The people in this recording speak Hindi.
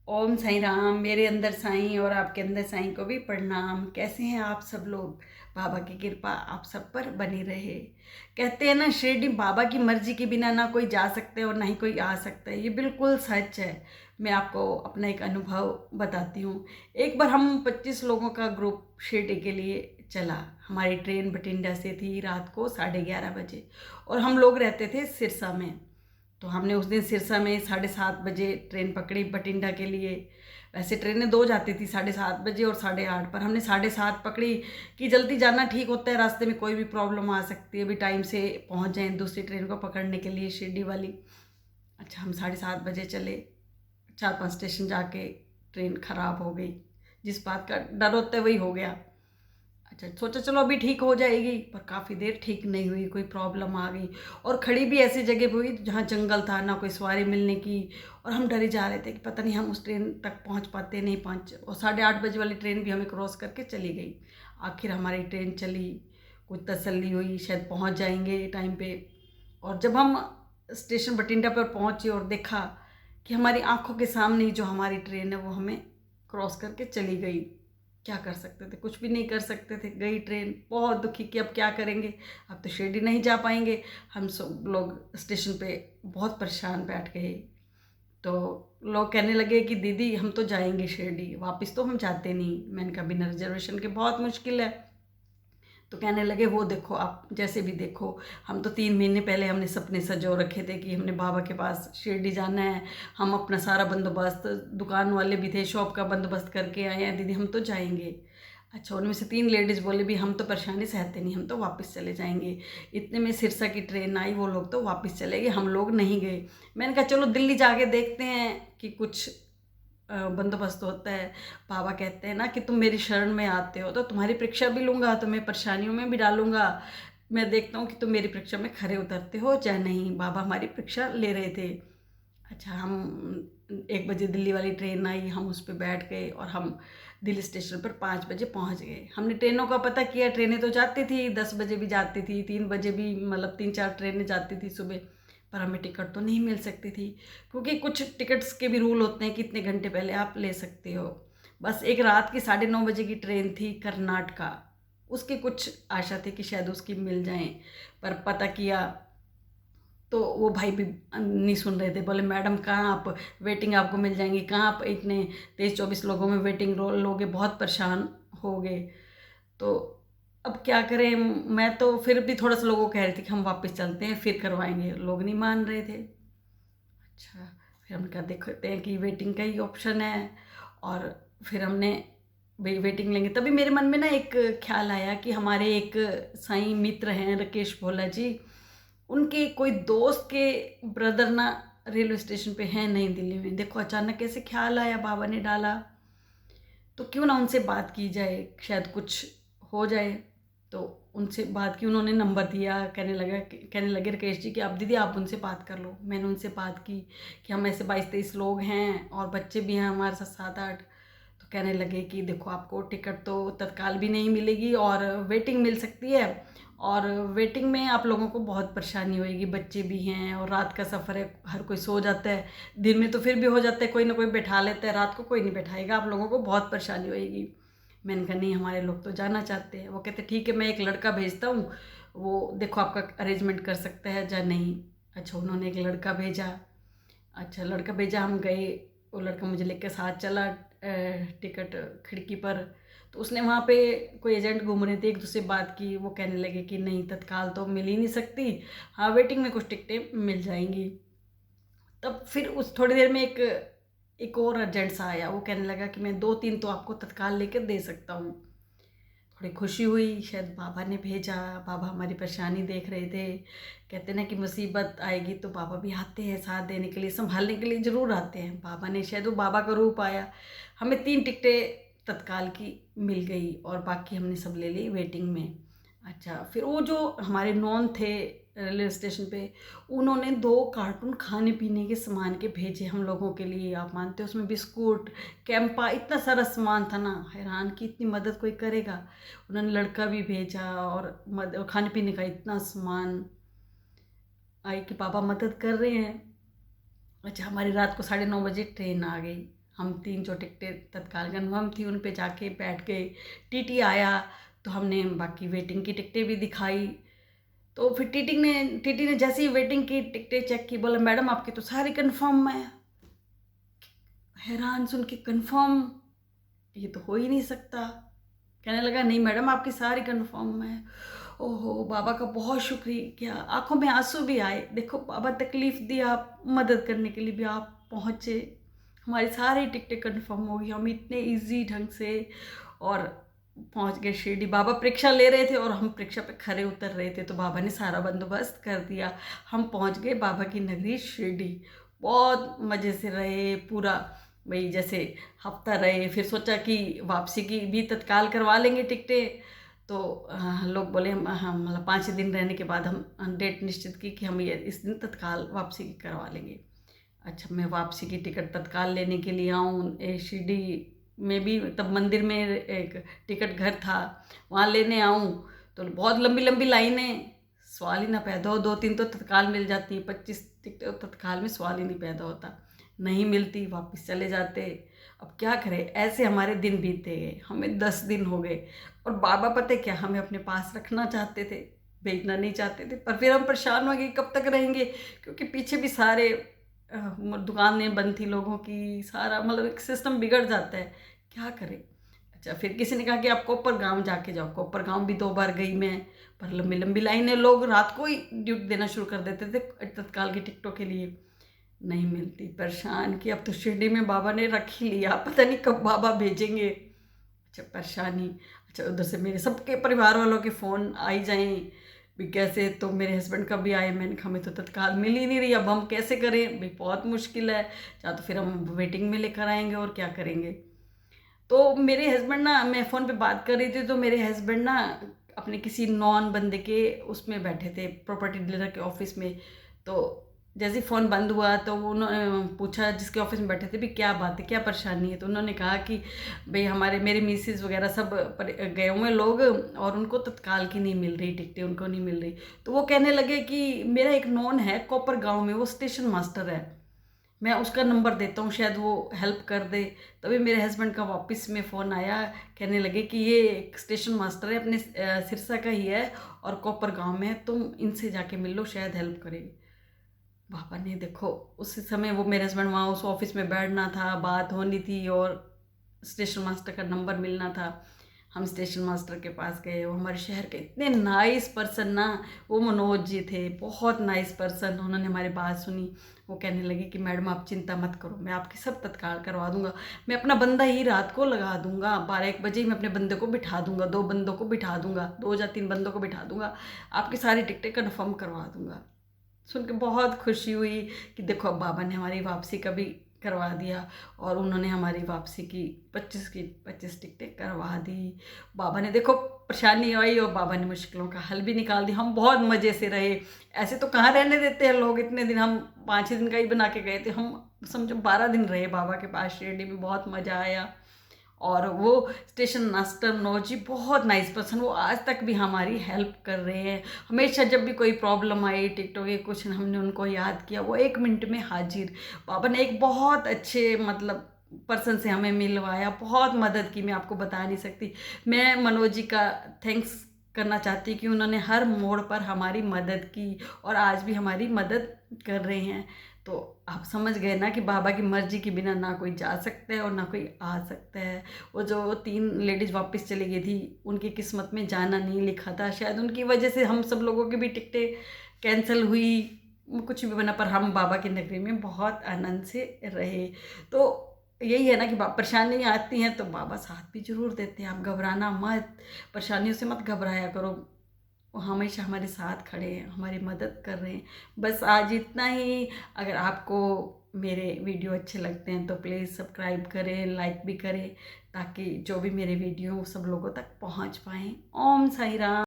ओम साईं राम। मेरे अंदर साईं और आपके अंदर साईं को भी प्रणाम। कैसे हैं आप सब लोग? बाबा की कृपा आप सब पर बनी रहे। कहते हैं ना, शिरडी बाबा की मर्जी के बिना ना कोई जा सकता है और ना ही कोई आ सकता है। ये बिल्कुल सच है। मैं आपको अपना एक अनुभव बताती हूँ। एक बार हम 25 लोगों का ग्रुप शिरडी के लिए चला। हमारी ट्रेन बठिंडा से थी रात को 11:30 बजे और हम लोग रहते थे सिरसा में। तो हमने उस दिन सिरसा में 7:30 बजे ट्रेन पकड़ी बठिंडा के लिए। वैसे ट्रेनें दो जाती थी, 7:30 बजे और 8:30, पर हमने 7:30 पकड़ी कि जल्दी जाना ठीक होता है, रास्ते में कोई भी प्रॉब्लम आ सकती है, अभी टाइम से पहुंच जाएं दूसरी ट्रेन को पकड़ने के लिए, शिरडी वाली। अच्छा, हम 7:30 बजे चले। 4-5 स्टेशन जाके ट्रेन ख़राब हो गई। जिस बात का डर होता है वही हो गया। अच्छा, सोचा चलो अभी ठीक हो जाएगी, पर काफ़ी देर ठीक नहीं हुई, कोई प्रॉब्लम आ गई। और खड़ी भी ऐसी जगह पे हुई जहाँ जंगल था, ना कोई सवारी मिलने की। और हम डरे जा रहे थे कि पता नहीं हम उस ट्रेन तक पहुँच पाते नहीं पहुँच, और 8:30 बजे वाली ट्रेन भी हमें क्रॉस करके चली गई। आखिर हमारी ट्रेन चली, कुछ तसल्ली हुई, शायद पहुँच जाएंगे टाइम पे। और जब हम स्टेशन बठिंडा पर पहुँचे और देखा कि हमारी आंखों के सामने ही जो हमारी ट्रेन है वो हमें क्रॉस करके चली गई। क्या कर सकते थे? कुछ भी नहीं कर सकते थे। गई ट्रेन। बहुत दुखी कि अब क्या करेंगे, अब तो शिरडी नहीं जा पाएंगे। हम सब लोग स्टेशन पे बहुत परेशान बैठ गए। तो लोग कहने लगे कि दीदी हम तो जाएंगे शिरडी, वापस तो हम जाते नहीं। मैंने कहा बिना रिजर्वेशन के बहुत मुश्किल है। तो कहने लगे वो देखो, आप जैसे भी देखो, हम तो 3 महीने पहले हमने सपने सजो रखे थे कि हमने बाबा के पास शिरडी जाना है। हम अपना सारा बंदोबस्त, दुकान वाले भी थे, शॉप का बंदोबस्त करके आए हैं, दीदी हम तो जाएंगे। अच्छा, उनमें से 3 लेडीज़ बोले भी हम तो परेशानी सहते नहीं, हम तो वापस चले जाएंगे। इतने में सिरसा की ट्रेन आई, वो लोग तो वापस चले गए, हम लोग नहीं गए। मैंने कहा चलो दिल्ली जाके देखते हैं कि कुछ बंदोबस्त होता है। बाबा कहते हैं ना कि तुम मेरी शरण में आते हो तो तुम्हारी परीक्षा भी लूँगा, तुम्हें परेशानियों में भी डालूँगा। मैं देखता हूँ कि तुम मेरी परीक्षा में खरे उतरते हो या नहीं। बाबा हमारी परीक्षा ले रहे थे। अच्छा, हम 1 बजे दिल्ली वाली ट्रेन आई, हम उस पर बैठ गए और हम दिल्ली स्टेशन पर 5 बजे पहुँच गए। हमने ट्रेनों का पता किया, ट्रेनें तो जाती थी, 10 बजे भी जाती थी, 3 बजे भी, मतलब 3-4 ट्रेनें जाती थी सुबह। पर हमें टिकट तो नहीं मिल सकती थी, क्योंकि कुछ टिकट्स के भी रूल होते हैं कि इतने घंटे पहले आप ले सकते हो। बस एक रात की 9:30 बजे की ट्रेन थी कर्नाटका, उसकी कुछ आशा थी कि शायद उसकी मिल जाए। पर पता किया तो वो भाई भी नहीं सुन रहे थे। बोले मैडम कहाँ आप, वेटिंग आपको मिल जाएंगी, कहाँ आप इतने 23-24 लोगों में वेटिंग लोगे, बहुत परेशान हो गए। तो अब क्या करें? मैं तो फिर भी थोड़ा सा लोगों को कह रही थी कि हम वापस चलते हैं फिर करवाएंगे, लोग नहीं मान रहे थे। अच्छा, फिर हमने कहा देखते हैं कि वेटिंग का ही ऑप्शन है। और फिर हमने भाई वेटिंग लेंगे। तभी मेरे मन में ना एक ख्याल आया कि हमारे एक साईं मित्र हैं राकेश भोला जी, उनके कोई दोस्त के ब्रदर ना रेलवे स्टेशन पे हैं नई दिल्ली में। देखो अचानक कैसे ख्याल आया, बाबा ने डाला, तो क्यों ना उनसे बात की जाए, शायद कुछ हो जाए। तो उनसे बात की, उन्होंने नंबर दिया। कहने लगे राकेश जी कि आप दीदी आप उनसे बात कर लो। मैंने उनसे बात की कि हम ऐसे 22-23 लोग हैं और बच्चे भी हैं हमारे साथ 7-8। तो कहने लगे कि देखो आपको टिकट तो तत्काल भी नहीं मिलेगी और वेटिंग मिल सकती है, और वेटिंग में आप लोगों को बहुत परेशानी होएगी, बच्चे भी हैं और रात का सफ़र है, हर कोई सो जाता है। दिन में तो फिर भी हो जाता है, कोई ना कोई बैठा लेता है, रात को कोई नहीं बैठाएगा, आप लोगों को बहुत परेशानी होएगी। मैंने कहा नहीं, हमारे लोग तो जाना चाहते हैं। वो कहते ठीक है, मैं एक लड़का भेजता हूँ, वो देखो आपका अरेंजमेंट कर सकता है या नहीं। अच्छा, उन्होंने एक लड़का भेजा। अच्छा, लड़का भेजा, हम गए। वो लड़का मुझे लेकर साथ चला टिकट खिड़की पर। तो उसने वहाँ पे कोई एजेंट घूम रहे थे, एक दूसरे बात की। वो कहने लगे कि नहीं, तत्काल तो मिल ही नहीं सकती, हाँ वेटिंग में कुछ टिकटें मिल जाएंगी। तब फिर उस थोड़ी देर में एक और एजेंट सा आया। वो कहने लगा कि मैं 2-3 तो आपको तत्काल लेकर दे सकता हूँ। थोड़ी खुशी हुई, शायद बाबा ने भेजा, बाबा हमारी परेशानी देख रहे थे। कहते ना कि मुसीबत आएगी तो बाबा भी आते हैं साथ देने के लिए, संभालने के लिए ज़रूर आते हैं। बाबा ने, शायद वो बाबा का रूप आया। हमें 3 टिकटें तत्काल की मिल गई और बाकी हमने सब ले ली वेटिंग में। अच्छा, फिर वो जो हमारे नॉन थे रेलवे स्टेशन पे, उन्होंने 2 कार्टून खाने पीने के सामान के भेजे हम लोगों के लिए। आप मानते हो, उसमें बिस्कुट, कैंपा, इतना सारा सामान था ना, हैरान कि इतनी मदद कोई करेगा। उन्होंने लड़का भी भेजा और खाने पीने का इतना सामान, आई कि पापा मदद कर रहे हैं। अच्छा, हमारी रात को 9:30 बजे ट्रेन आ गई। हम 3 जो टिकटें तत्काल कन्फर्म थी उन पे जाके बैठ गए। टीटी आया तो हमने बाकी वेटिंग की टिकटें भी दिखाई। तो फिर टीटी ने जैसे ही वेटिंग की टिकटें चेक की, बोला मैडम आपकी तो सारी कन्फर्म है। हैरान सुन के, कन्फर्म? ये तो हो ही नहीं सकता। कहने लगा नहीं मैडम आपकी सारी कन्फर्म है। ओहो, बाबा का बहुत शुक्रिया, आंखों में आंसू भी आए। देखो बाबा तकलीफ दी, आप मदद करने के लिए भी आप पहुँचे, हमारी सारी टिकटें कन्फर्म हो गई, हम इतने इजी ढंग से और पहुंच गए शिरडी। बाबा परीक्षा ले रहे थे और हम परीक्षा पे खरे उतर रहे थे, तो बाबा ने सारा बंदोबस्त कर दिया। हम पहुंच गए बाबा की नगरी शिरडी। बहुत मज़े से रहे पूरा, भाई जैसे हफ्ता रहे। फिर सोचा कि वापसी की भी तत्काल करवा लेंगे टिकटें। तो लोग बोले हम मतलब 5 दिन रहने के बाद हम डेट निश्चित की कि हम ये इस दिन तत्काल वापसी की करवा लेंगे। अच्छा, मैं वापसी की टिकट तत्काल लेने के लिए आऊँ शिरडी में भी, तब मंदिर में एक टिकट घर था, वहाँ लेने आऊँ तो बहुत लंबी लंबी लाइनें, सवाल ही ना पैदा हो। 2-3 तो तत्काल मिल जाती हैं, 25 टिकटें तत्काल में सवाल ही नहीं पैदा होता। नहीं मिलती, वापस चले जाते। अब क्या करें, ऐसे हमारे दिन बीते गए, हमें 10 दिन हो गए। और बाबा पता है क्या, हमें अपने पास रखना चाहते थे, भेजना नहीं चाहते थे। पर फिर हम परेशान हो गए, कब तक रहेंगे, क्योंकि पीछे भी सारे दुकानें बंद थी लोगों की, सारा मतलब एक सिस्टम बिगड़ जाता है, क्या करें। अच्छा, फिर किसी ने कहा कि आप कोपर गांव जाके जाओ। कोपर गांव भी 2 बार गई मैं, पर लंबी लंबी लाइनें, लोग रात को ही ड्यूटी देना शुरू कर देते थे तत्काल की टिकटों के लिए, नहीं मिलती। परेशान कि अब तो शिरडी में बाबा ने रख ही लिया, पता नहीं कब बाबा भेजेंगे। अच्छा, परेशानी। अच्छा, उधर से मेरे सबके परिवार वालों के फ़ोन आई जाएं भी कैसे, तो मेरे हस्बैंड का भी आए। मैंने कहा हमें तो तत्काल मिल ही नहीं रही, अब हम कैसे करें भाई, बहुत मुश्किल है। या तो फिर हम वेटिंग में लेकर आएंगे और क्या करेंगे। तो मेरे हस्बैंड ना, मैं फ़ोन पे बात कर रही थी तो मेरे हस्बैंड ना अपने किसी नॉन बंदे के उसमें बैठे थे, प्रॉपर्टी डीलर के ऑफिस में। तो जैसे ही फ़ोन बंद हुआ तो उन्होंने पूछा जिसके ऑफिस में बैठे थे भी क्या बात है, क्या परेशानी है। तो उन्होंने कहा कि भाई हमारे मेरे मिसेज वगैरह सब गए हुए लोग और उनको तत्काल की नहीं मिल रही टिकटें, उनको नहीं मिल रही। तो वो कहने लगे कि मेरा एक नॉन है कोपर गांव में, वो स्टेशन मास्टर है, मैं उसका नंबर देता हूँ, शायद वो हेल्प कर दे। तभी मेरे हस्बैंड का वापस में फ़ोन आया, कहने लगे कि ये एक स्टेशन मास्टर है, अपने सिरसा का ही है और कोपर गांव में है, तुम इनसे जाके मिल लो, शायद हेल्प करेगी। पापा ने देखो, उस समय वो मेरे हस्बैंड वहाँ उस ऑफिस में बैठना था, बात होनी थी और स्टेशन मास्टर का नंबर मिलना था। हम स्टेशन मास्टर के पास गए, वो हमारे शहर के इतने नाइस पर्सन ना, वो मनोज जी थे, बहुत नाइस पर्सन। उन्होंने हमारी बात सुनी, वो कहने लगे कि मैडम आप चिंता मत करो, मैं आपकी सब तत्काल करवा दूंगा, मैं अपना बंदा ही रात को लगा दूंगा, 12-1 बजे ही मैं अपने बंदे को बिठा दूंगा, 2 बंदों को बिठा दूंगा, 2 या 3 बंदों को बिठा दूंगा, आपकी सारी टिकटें कन्फर्म करवा दूंगा। सुन के बहुत खुशी हुई कि देखो अब बाबा ने हमारी वापसी का भी करवा दिया और उन्होंने हमारी वापसी की 25 टिकटें करवा दी। बाबा ने देखो, परेशानी आई और बाबा ने मुश्किलों का हल भी निकाल दिया। हम बहुत मज़े से रहे, ऐसे तो कहाँ रहने देते हैं लोग इतने दिन, हम 5-6 दिन का ही बना के गए थे, हम समझो 12 दिन रहे बाबा के पास शिरडी में, बहुत मज़ा आया। और वो स्टेशन मास्टर मनोज जी बहुत नाइस पर्सन, वो आज तक भी हमारी हेल्प कर रहे हैं। हमेशा जब भी कोई प्रॉब्लम आई टिकटों के कुछ, हमने उनको याद किया, वो 1 मिनट में हाजिर। बाबा ने एक बहुत अच्छे मतलब पर्सन से हमें मिलवाया, बहुत मदद की, मैं आपको बता नहीं सकती। मैं मनोज जी का थैंक्स करना चाहती हूँ कि उन्होंने हर मोड़ पर हमारी मदद की और आज भी हमारी मदद कर रहे हैं। तो आप समझ गए ना कि बाबा की मर्जी के बिना ना कोई जा सकता है और ना कोई आ सकता है। वो जो 3 लेडीज़ वापस चली गई थी, उनकी किस्मत में जाना नहीं लिखा था, शायद उनकी वजह से हम सब लोगों की भी टिकटें कैंसिल हुई, कुछ भी बना, पर हम बाबा की नगरी में बहुत आनंद से रहे। तो यही है ना कि परेशानी आती हैं तो बाबा साथ भी जरूर देते हैं, आप घबराना मत, परेशानियों से मत घबराया करो, वो हमेशा हमारे साथ खड़े हैं, हमारी मदद कर रहे हैं। बस आज इतना ही। अगर आपको मेरे वीडियो अच्छे लगते हैं तो प्लीज़ सब्सक्राइब करें, लाइक भी करें, ताकि जो भी मेरे वीडियो सब लोगों तक पहुंच पाएँ। ओम साई राम।